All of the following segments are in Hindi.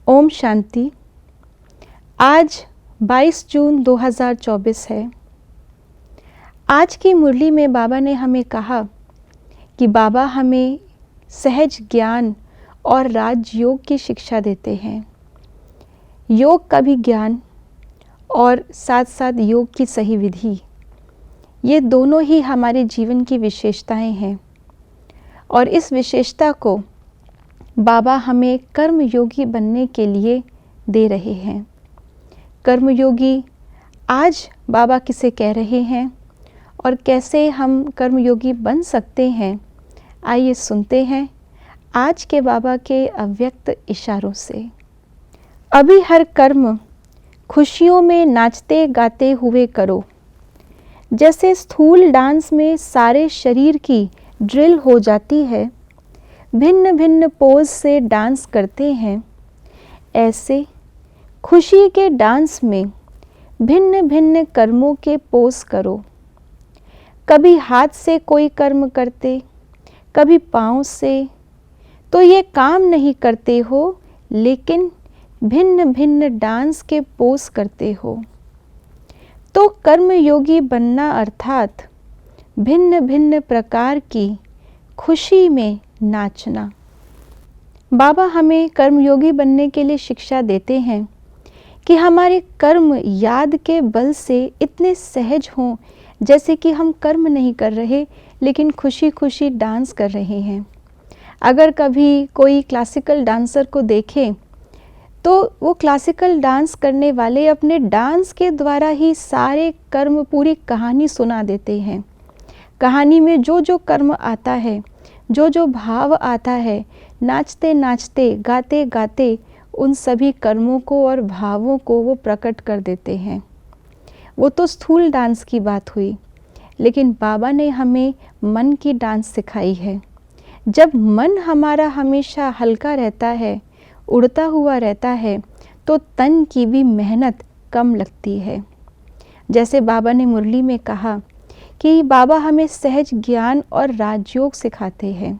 ओम शांति। आज 22 जून 2024 है। आज की मुरली में बाबा ने हमें कहा कि बाबा हमें सहज ज्ञान और राजयोग की शिक्षा देते हैं। योग का भी ज्ञान और साथ साथ योग की सही विधि, ये दोनों ही हमारे जीवन की विशेषताएं हैं। और इस विशेषता को बाबा हमें कर्मयोगी बनने के लिए दे रहे हैं। कर्मयोगी आज बाबा किसे कह रहे हैं और कैसे हम कर्मयोगी बन सकते हैं, आइए सुनते हैं आज के बाबा के अव्यक्त इशारों से। अभी हर कर्म खुशियों में नाचते गाते हुए करो। जैसे स्थूल डांस में सारे शरीर की ड्रिल हो जाती है, भिन्न भिन्न पोज से डांस करते हैं, ऐसे खुशी के डांस में भिन्न भिन्न कर्मों के पोज करो। कभी हाथ से कोई कर्म करते, कभी पाँव से, तो ये काम नहीं करते हो, लेकिन भिन्न भिन्न डांस के पोज करते हो। तो कर्मयोगी बनना अर्थात भिन्न भिन्न प्रकार की खुशी में नाचना। बाबा हमें कर्मयोगी बनने के लिए शिक्षा देते हैं कि हमारे कर्म याद के बल से इतने सहज हों, जैसे कि हम कर्म नहीं कर रहे लेकिन खुशी खुशी डांस कर रहे हैं। अगर कभी कोई क्लासिकल डांसर को देखें तो वो क्लासिकल डांस करने वाले अपने डांस के द्वारा ही सारे कर्म, पूरी कहानी सुना देते हैं। कहानी में जो जो कर्म आता है, जो जो भाव आता है, नाचते नाचते, गाते गाते उन सभी कर्मों को और भावों को वो प्रकट कर देते हैं। वो तो स्थूल डांस की बात हुई, लेकिन बाबा ने हमें मन की डांस सिखाई है। जब मन हमारा हमेशा हल्का रहता है, उड़ता हुआ रहता है, तो तन की भी मेहनत कम लगती है। जैसे बाबा ने मुरली में कहा कि बाबा हमें सहज ज्ञान और राजयोग सिखाते हैं।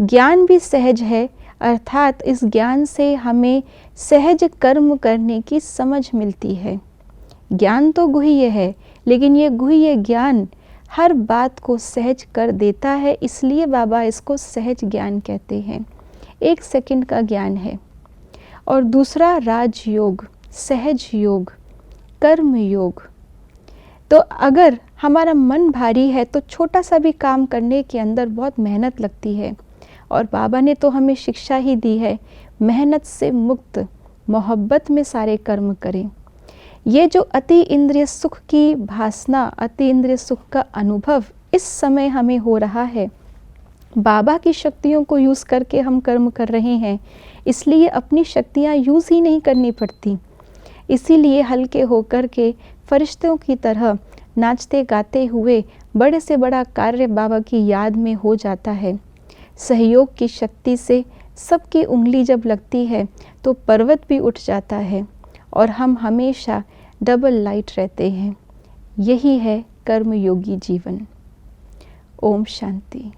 ज्ञान भी सहज है, अर्थात इस ज्ञान से हमें सहज कर्म करने की समझ मिलती है। ज्ञान तो गुह्य है, लेकिन ये गुह्य ज्ञान हर बात को सहज कर देता है, इसलिए बाबा इसको सहज ज्ञान कहते हैं। 1 सेकंड का ज्ञान है। और दूसरा राजयोग, सहज योग, कर्म योग। तो अगर हमारा मन भारी है तो छोटा सा भी काम करने के अंदर बहुत मेहनत लगती है, और बाबा ने तो हमें शिक्षा ही दी है, मेहनत से मुक्त मोहब्बत में सारे कर्म करें। ये जो अति इंद्रिय सुख की भासना, अति इंद्रिय सुख का अनुभव इस समय हमें हो रहा है, बाबा की शक्तियों को यूज़ करके हम कर्म कर रहे हैं, इसलिए अपनी शक्तियाँ यूज़ ही नहीं करनी पड़ती। इसीलिए हल्के होकर के फरिश्तों की तरह नाचते गाते हुए बड़े से बड़ा कार्य बाबा की याद में हो जाता है। सहयोग की शक्ति से सबकी उंगली जब लगती है तो पर्वत भी उठ जाता है और हम हमेशा डबल लाइट रहते हैं। यही है कर्मयोगी जीवन। ओम शांति।